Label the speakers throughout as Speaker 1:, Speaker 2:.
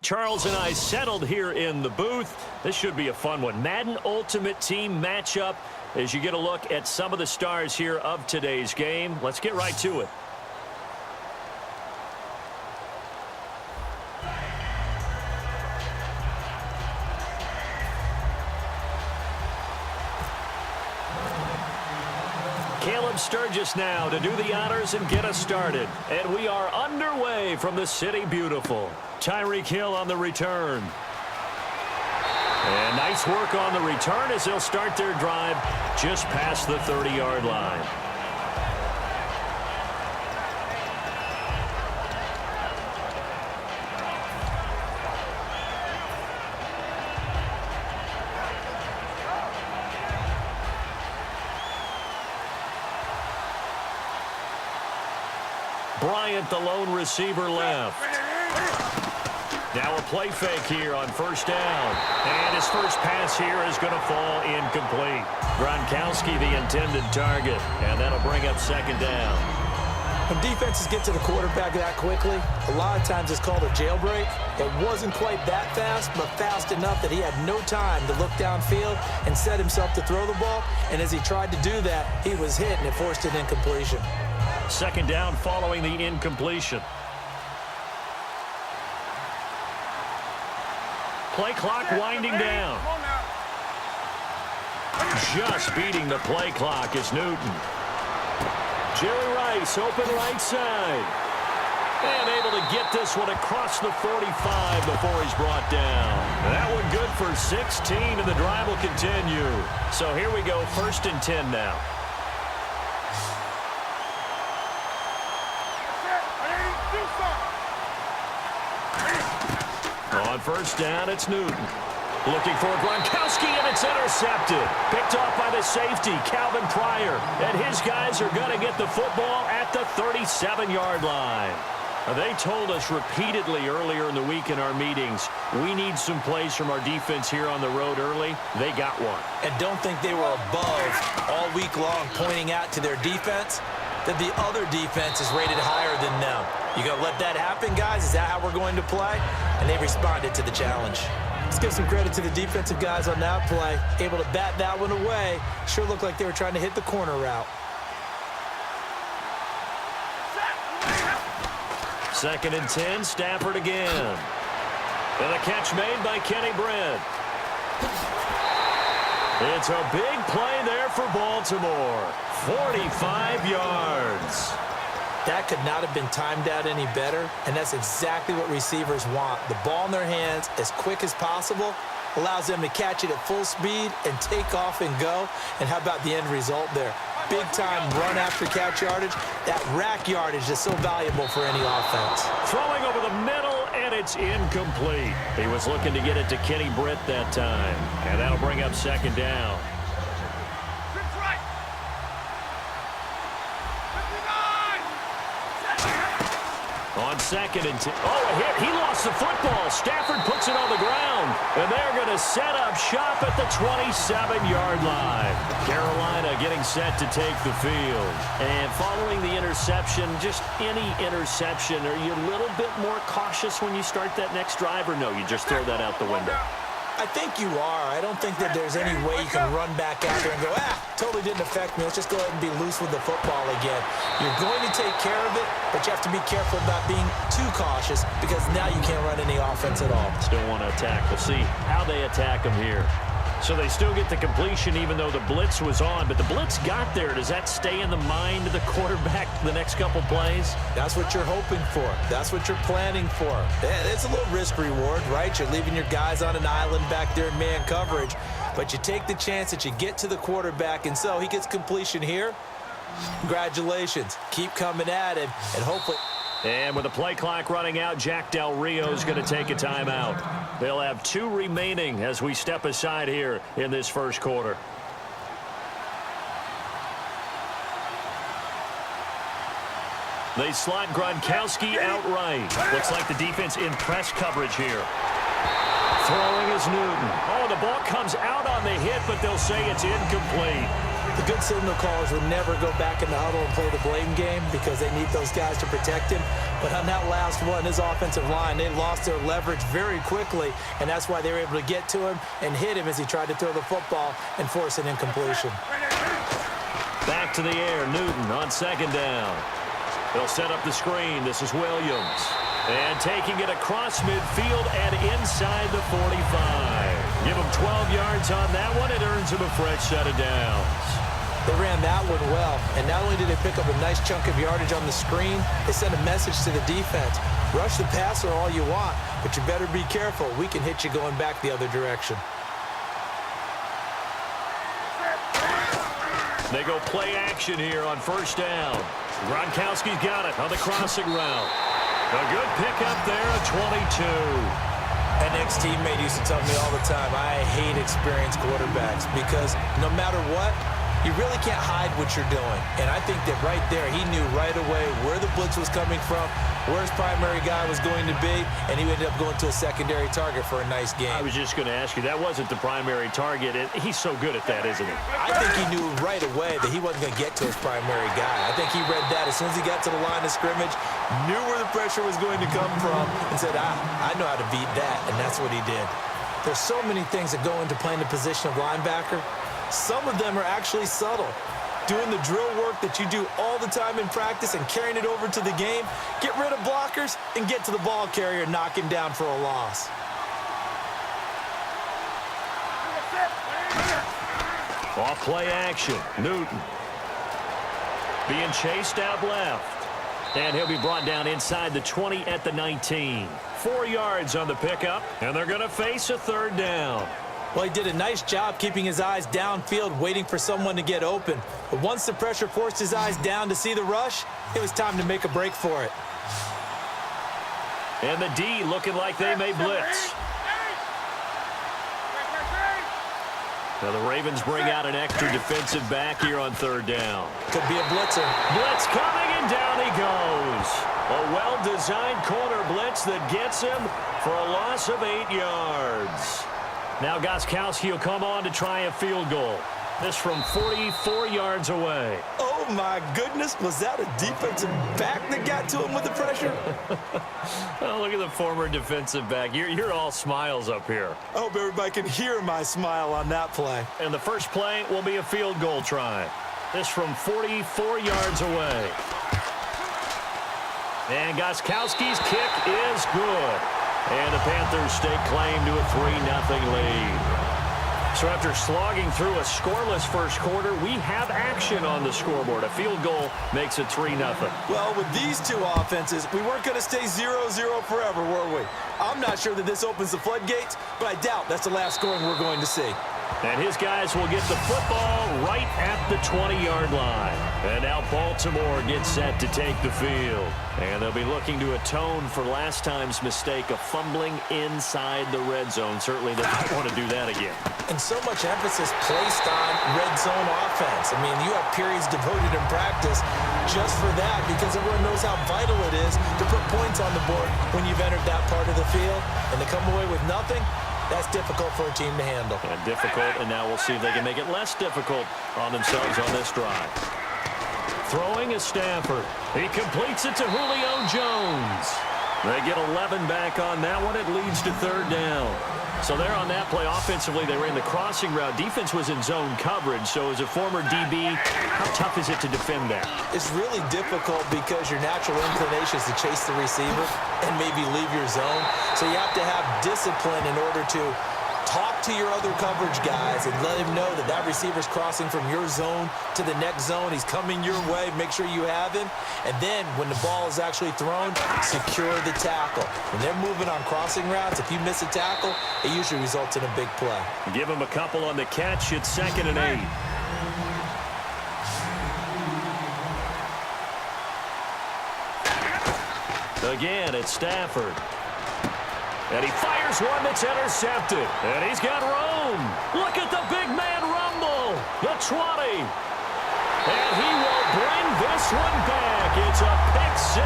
Speaker 1: Charles and I settled here in the booth. This should be a fun one. Madden Ultimate Team matchup as you get a look at some of the stars here of today's game. Let's get right to it. Caleb Sturgis now to do the honors and get us started. And we are underway from the City Beautiful. Tyreek Hill on the return. And nice work on the return as they'll start their drive just past the 30-yard line. Bryant, the lone receiver, left. Now a play fake here on first down. And his first pass here is going to fall incomplete. Gronkowski, the intended target. And that'll bring up second down.
Speaker 2: When defenses get to the quarterback that quickly, a lot of times it's called a jailbreak. It wasn't quite that fast, but fast enough that he had no time to look downfield and set himself to throw the ball. And as he tried to do that, he was hit, and it forced an incompletion.
Speaker 1: Second down following the incompletion. Play clock winding down. Just beating the play clock is Newton. Jerry Rice open right side. And able to get this one across the 45 before he's brought down. That one good for 16, and the drive will continue. So here we go, 1st and 10 now. On first down, it's Newton. Looking for Gronkowski, and it's intercepted. Picked off by the safety, Calvin Pryor. And his guys are going to get the football at the 37-yard line. They told us repeatedly earlier in the week in our meetings, we need some plays from our defense here on the road early. They got one.
Speaker 2: And don't think they were above all week long pointing out to their defense that the other defense is rated higher than them. You going to let that happen, guys? Is that how we're going to play? And they responded to the challenge. Let's give some credit to the defensive guys on that play. Able to bat that one away. Sure looked like they were trying to hit the corner route.
Speaker 1: 2nd and 10, Stafford again. And a catch made by Kenny Britt. It's a big play there for Baltimore. 45 yards.
Speaker 2: That could not have been timed out any better, and that's exactly what receivers want. The ball in their hands as quick as possible allows them to catch it at full speed and take off and go. And how about the end result there? Big-time run after catch yardage. That rack yardage is so valuable for any offense.
Speaker 1: Throwing over the middle, and it's incomplete. He was looking to get it to Kenny Britt that time, and that'll bring up second down. On 2nd and 10. Oh, a hit. He lost the football. Stafford puts it on the ground. And they're going to set up shop at the 27-yard line. Carolina getting set to take the field. And following the interception, just any interception, are you a little bit more cautious when you start that next drive, or no, you just throw that out the window?
Speaker 2: I think you are. I don't think that there's any way you can run back out there and go, totally didn't affect me. Let's just go ahead and be loose with the football again. You're going to take care of it, but you have to be careful about being too cautious because now you can't run any offense at all.
Speaker 1: Still want to attack. We'll see how they attack them here. So they still get the completion even though the blitz was on. But the blitz got there. Does that stay in the mind of the quarterback the next couple plays?
Speaker 2: That's what you're hoping for. That's what you're planning for. It's a little risk reward, right? You're leaving your guys on an island back there in man coverage. But you take the chance that you get to the quarterback. And so he gets completion here. Congratulations. Keep coming at him. And hopefully...
Speaker 1: And with the play clock running out, Jack Del Rio is going to take a timeout. They'll have 2 remaining as we step aside here in this first quarter. They slot Gronkowski outright. Looks like the defense in press coverage here. Throwing is Newton. Oh, the ball comes out on the hit, but they'll say it's incomplete.
Speaker 2: The good signal callers would never go back in the huddle and play the blame game because they need those guys to protect him. But on that last one, his offensive line, they lost their leverage very quickly, and that's why they were able to get to him and hit him as he tried to throw the football and force an incompletion.
Speaker 1: Back to the air, Newton on second down. They'll set up the screen. This is Williams. And taking it across midfield and inside the 45. Give him 12 yards on that one. It earns him a fresh set of downs.
Speaker 2: They ran that one well, and not only did they pick up a nice chunk of yardage on the screen, they sent a message to the defense. Rush the passer all you want, but you better be careful. We can hit you going back the other direction.
Speaker 1: They go play action here on first down. Gronkowski's got it on the crossing route. A good pickup there at 22.
Speaker 2: An ex-teammate used to tell me all the time, I hate experienced quarterbacks because no matter what, you really can't hide what you're doing. And I think that right there, he knew right away where the blitz was coming from, where his primary guy was going to be, and he ended up going to a secondary target for a nice game.
Speaker 1: I was just going to ask you, that wasn't the primary target. He's so good at that, isn't he?
Speaker 2: I think he knew right away that he wasn't going to get to his primary guy. I think he read that as soon as he got to the line of scrimmage, knew where the pressure was going to come from, and said, I know how to beat that, and that's what he did. There's so many things that go into playing the position of linebacker. Some of them are actually subtle. Doing the drill work that you do all the time in practice and carrying it over to the game, get rid of blockers and get to the ball carrier and knock him down for a loss.
Speaker 1: Off play action, Newton. Being chased out left. And he'll be brought down inside the 20 at the 19. 4 yards on the pickup, and they're going to face a third down.
Speaker 2: Well, he did a nice job keeping his eyes downfield, waiting for someone to get open. But once the pressure forced his eyes down to see the rush, it was time to make a break for it.
Speaker 1: And the D looking like they may blitz. Now the Ravens bring out an extra defensive back here on third down.
Speaker 2: Could be a blitzer.
Speaker 1: Blitz coming, and down he goes. A well-designed corner blitz that gets him for a loss of 8 yards. Now Gostkowski will come on to try a field goal. This from 44 yards away.
Speaker 2: Oh, my goodness. Was that a defensive back that got to him with the pressure?
Speaker 1: Oh, look at the former defensive back. You're all smiles up here.
Speaker 2: I hope everybody can hear my smile on that play.
Speaker 1: And the first play will be a field goal try. This from 44 yards away. And Gostkowski's kick is good. And the Panthers stake claim to a 3-0 lead. So after slogging through a scoreless first quarter, we have action on the scoreboard. A field goal makes it 3-0.
Speaker 2: Well, with these two offenses, we weren't going to stay 0-0 forever, were we? I'm not sure that this opens the floodgates, but I doubt that's the last scoring we're going to see.
Speaker 1: And his guys will get the football right at the 20-yard line. And now Baltimore gets set to take the field. And they'll be looking to atone for last time's mistake of fumbling inside the red zone. Certainly they don't want to do that again.
Speaker 2: And so much emphasis placed on red zone offense. I mean, you have periods devoted in practice just for that because everyone knows how vital it is to put points on the board when you've entered that part of the field. And to come away with nothing, that's difficult for a team to handle.
Speaker 1: And difficult, and now we'll see if they can make it less difficult on themselves on this drive. Throwing is Stafford. He completes it to Julio Jones. They get 11 back on that one. It leads to third down. So there on that play, offensively, they ran the crossing route. Defense was in zone coverage. So as a former DB, how tough is it to defend that?
Speaker 2: It's really difficult because your natural inclination is to chase the receiver and maybe leave your zone. So you have to have discipline in order to talk to your other coverage guys and let him know that that receiver's crossing from your zone to the next zone. He's coming your way. Make sure you have him. And then when the ball is actually thrown, secure the tackle. When they're moving on crossing routes, if you miss a tackle, it usually results in a big play.
Speaker 1: Give him a couple on the catch. It's 2nd and 8. Again, it's Stafford. And he fires one that's intercepted. And he's got room. Look at the big man rumble. The 20. And he will bring this one back. It's a pick 6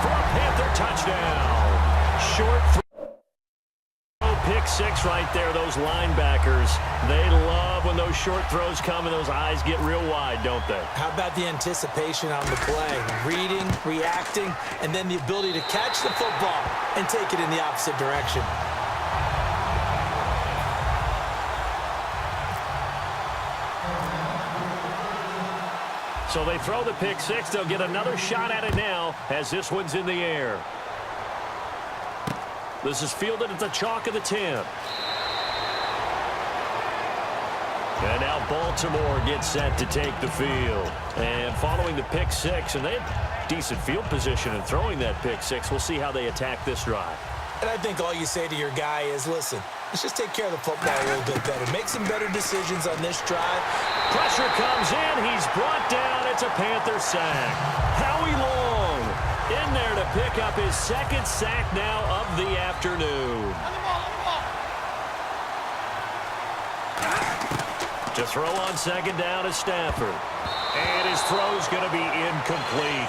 Speaker 1: for a Panther touchdown. Short throw pick six right there. Those linebackers, they love when those short throws come and those eyes get real wide, don't they?
Speaker 2: How about the anticipation on the play? Reading, reacting, and then the ability to catch the football and take it in the opposite direction.
Speaker 1: So they throw the pick six. They'll get another shot at it now as this one's in the air. This is fielded at the chalk of the 10. And now Baltimore gets set to take the field. And following the pick six, and they had decent field position in throwing that pick six. We'll see how they attack this drive.
Speaker 2: And I think all you say to your guy is, listen, let's just take care of the football a little bit better. Make some better decisions on this drive.
Speaker 1: Pressure comes in. He's brought down. It's a Panther sack. Howie Long in there to pick up his second sack now of the afternoon. To throw on second down is Stafford. And his throw's going to be incomplete.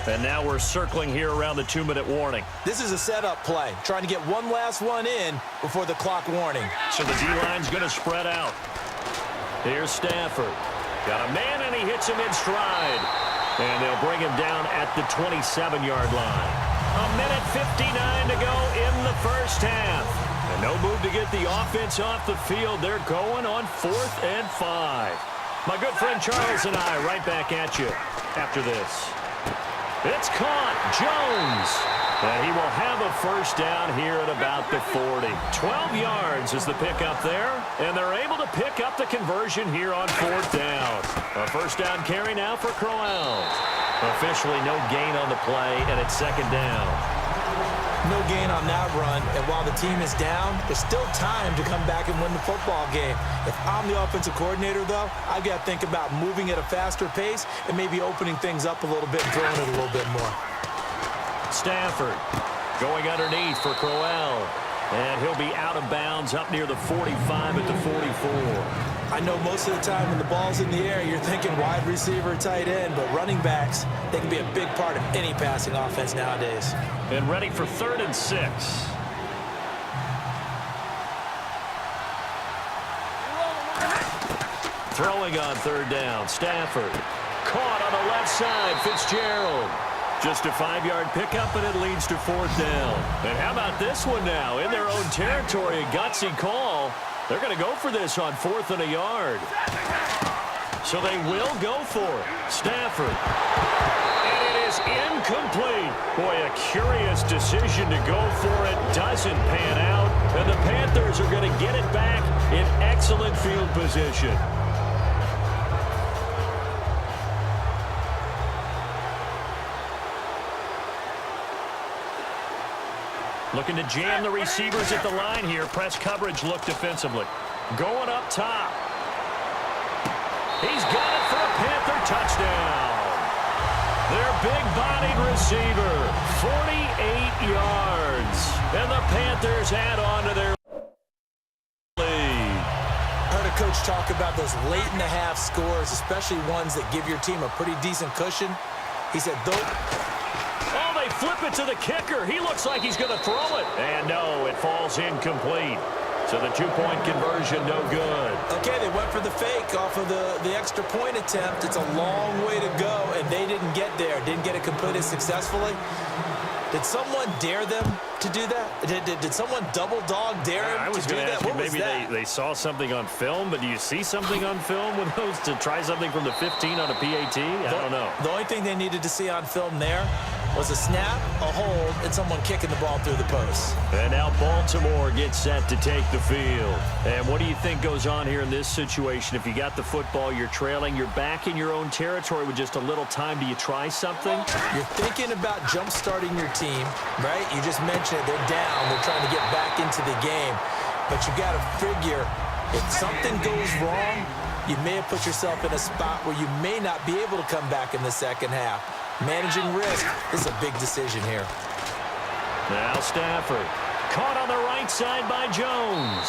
Speaker 1: And now we're circling here around the 2-minute warning.
Speaker 2: This is a setup play, trying to get one last one in before the clock warning.
Speaker 1: So the D-line's going to spread out. Here's Stafford. Got a man, and he hits him in stride. And they'll bring him down at the 27-yard line. A minute 59 to go in the first half. And no move to get the offense off the field. They're going on 4th and 5. My good friend Charles and I right back at you after this. It's caught. Jones. And he will have a first down here at about the 40. 12 yards is the pickup there. And they're able to pick up the conversion here on 4th down. A first down carry now for Crowell. Officially no gain on the play, and it's second down.
Speaker 2: No gain on that run, and while the team is down, there's still time to come back and win the football game. If I'm the offensive coordinator, though, I've got to think about moving at a faster pace and maybe opening things up a little bit and throwing it a little bit more.
Speaker 1: Stafford going underneath for Crowell, and he'll be out of bounds up near the 45 at the 44.
Speaker 2: I know most of the time when the ball's in the air, you're thinking wide receiver, tight end, but running backs, they can be a big part of any passing offense nowadays.
Speaker 1: And ready for 3rd and 6. Throwing on 3rd down, Stafford. Caught on the left side, Fitzgerald. Just a 5-yard pickup, and it leads to 4th down. And how about this one now? In their own territory, a gutsy call. They're going to go for this on 4th and a yard. So they will go for it. Stafford. And it is incomplete. Boy, a curious decision to go for it. Doesn't pan out. And the Panthers are going to get it back in excellent field position. Looking to jam the receivers at the line here. Press coverage look defensively. Going up top. He's got it for a Panther touchdown. Their big-bodied receiver, 48 yards. And the Panthers add on to their lead.
Speaker 2: I heard a coach talk about those late-in-the-half scores, especially ones that give your team a pretty decent cushion. He said,
Speaker 1: they flip it to the kicker. He looks like he's going to throw it. And no, it falls incomplete. So the 2-point conversion, no good.
Speaker 2: Okay, they went for the fake off of the extra point attempt. It's a long way to go, and they didn't get there. Didn't get it completed successfully. Did someone dare them to do that? Did someone double dog dare him to do that?
Speaker 1: What was that? Maybe they saw something on film, but do you see something on film with those to try something from the 15 on a PAT? I don't know.
Speaker 2: The only thing they needed to see on film there was a snap, a hold, and someone kicking the ball through the post.
Speaker 1: And now Baltimore gets set to take the field. And what do you think goes on here in this situation? If you got the football, you're trailing, you're back in your own territory with just a little time. Do you try something?
Speaker 2: You're thinking about jump-starting your team, right? You just mentioned it. They're down. They're trying to get back into the game. But you got to figure, if something goes wrong, you may have put yourself in a spot where you may not be able to come back in the second half. Managing risk is a big decision here.
Speaker 1: Now Stafford Caught on the right side by Jones.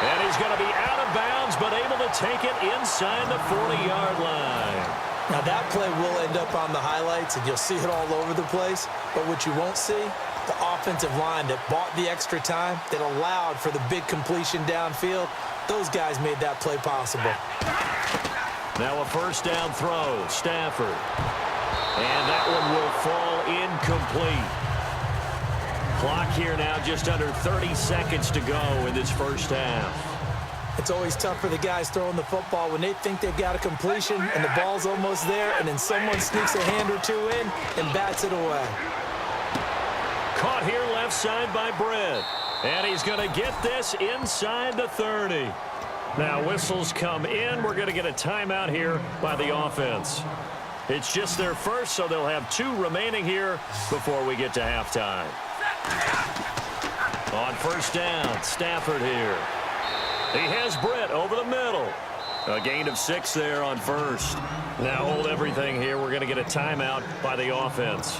Speaker 1: And he's going to be out of bounds, but able to take it inside the 40-yard line.
Speaker 2: Now, that play will end up on the highlights, and you'll see it all over the place. But what you won't see, the offensive line that bought the extra time, that allowed for the big completion downfield, those guys made that play possible.
Speaker 1: Now a first down throw, Stafford. And that one will fall incomplete. Clock here now just under 30 seconds to go in this first half.
Speaker 2: It's always tough for the guys throwing the football when they think they've got a completion and the ball's almost there, and then someone sneaks a hand or two in and bats it away.
Speaker 1: Caught here left side by Britt. And he's going to get this inside the 30. Now whistles come in. We're going to get a timeout here by the offense. It's just their first, so they'll have 2 remaining here before we get to halftime. On first down, Stafford here. He has Britt over the middle. A gain of 6 there on first. Now hold everything here. We're going to get a timeout by the offense.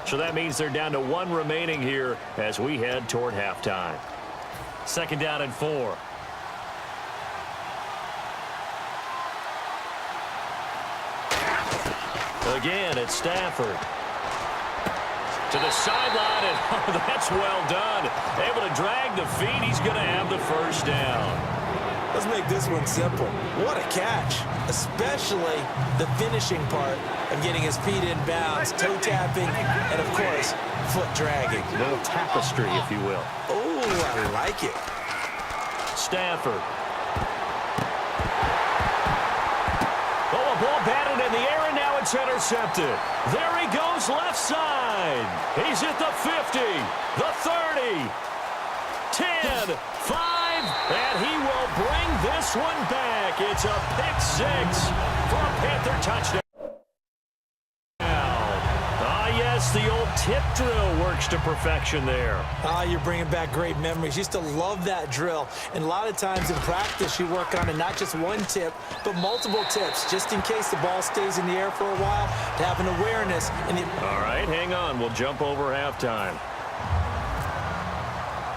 Speaker 1: So that means they're down to 1 remaining here as we head toward halftime. Second down and 4. Again, it's Stafford. To the sideline, and oh, that's well done. Able to drag the feet. He's going to have the first down.
Speaker 2: Let's make this one simple. What a catch, especially the finishing part of getting his feet in bounds, toe tapping, and, of course, foot dragging.
Speaker 1: A little tapestry, if you will.
Speaker 2: Oh, I like it.
Speaker 1: Stafford. Oh, a ball batted in the air, and now it's intercepted. There he goes left side. He's at the 50, the 30, 10, 5, and he will bring this one back. It's a pick 6 for a Panther touchdown. Yes, the old tip drill works to perfection there.
Speaker 2: You're bringing back great memories. Used to love that drill. And a lot of times in practice, you work on it, not just one tip, but multiple tips, just in case the ball stays in the air for a while, to have an awareness.
Speaker 1: All right, hang on. We'll jump over halftime.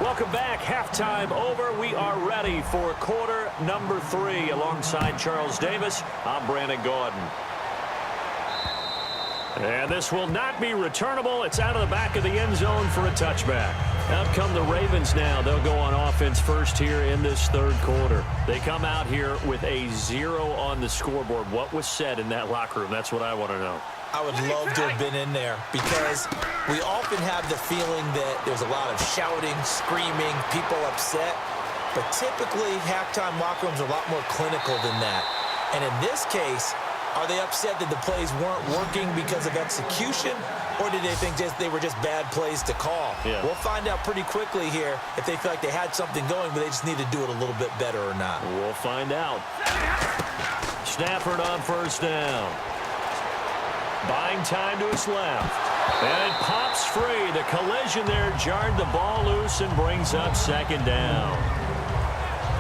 Speaker 1: Welcome back. Halftime over. We are ready for quarter number 3. Alongside Charles Davis, I'm Brandon Gordon. And this will not be returnable. It's out of the back of the end zone for a touchback. Out come the Ravens now. They'll go on offense first here in this third quarter. They come out here with a 0 on the scoreboard. What was said in that locker room? That's what I want to know.
Speaker 2: I would love to have been in there because we often have the feeling that there's a lot of shouting, screaming, people upset. But typically, halftime locker rooms are a lot more clinical than that. And in this case, are they upset that the plays weren't working because of execution, or did they think they were just bad plays to call?
Speaker 1: Yeah.
Speaker 2: We'll find out pretty quickly here if they feel like they had something going, but they just need to do it a little bit better or not.
Speaker 1: We'll find out. Stafford on first down. Buying time to his left. And it pops free. The collision there jarred the ball loose and brings up second down.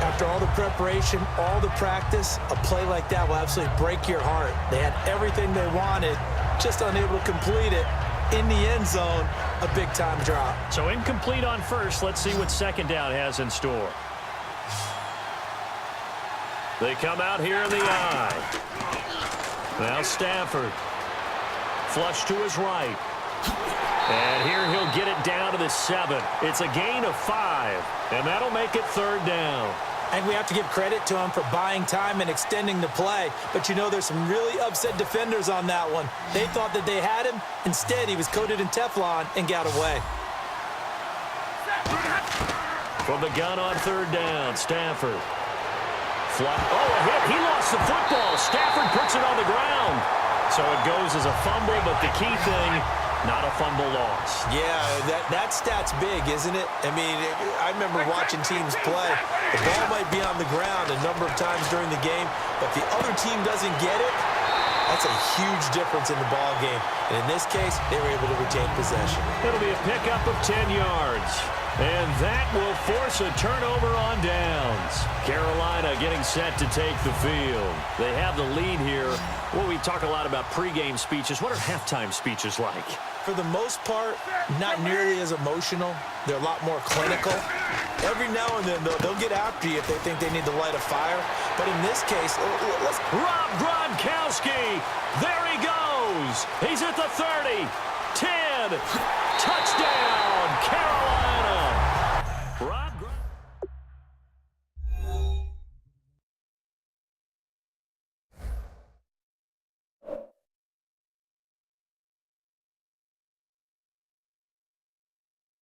Speaker 2: After all the preparation, all the practice, a play like that will absolutely break your heart. They had everything they wanted, just unable to complete it. In the end zone, a big-time drop.
Speaker 1: So incomplete on first. Let's see what second down has in store. They come out here in the eye. Now Stafford. Flush to his right. And here he'll get it down to the 7. It's a gain of 5, and that'll make it third down.
Speaker 2: And we have to give credit to him for buying time and extending the play. But, you know, there's some really upset defenders on that one. They thought that they had him. Instead, he was coated in Teflon and got away.
Speaker 1: From the gun on third down, Stafford. Oh, a hit. He lost the football. Stafford puts it on the ground. So it goes as a fumble, but the key thing, not a fumble loss.
Speaker 2: Yeah, that stat's big, isn't it? I mean, I remember watching teams play. The ball might be on the ground a number of times during the game, but if the other team doesn't get it, that's a huge difference in the ball game. And in this case, they were able to retain possession.
Speaker 1: It'll be a pickup of 10 yards. And that will force a turnover on downs. Carolina getting set to take the field. They have the lead here. Well, we talk a lot about pregame speeches. What are halftime speeches like?
Speaker 2: For the most part, not nearly as emotional. They're a lot more clinical. Every now and then, they'll get after you if they think they need to light a fire. But in this case, let's...
Speaker 1: Rob Gronkowski. There he goes. He's at the 30. 10. Touchdown, Carolina.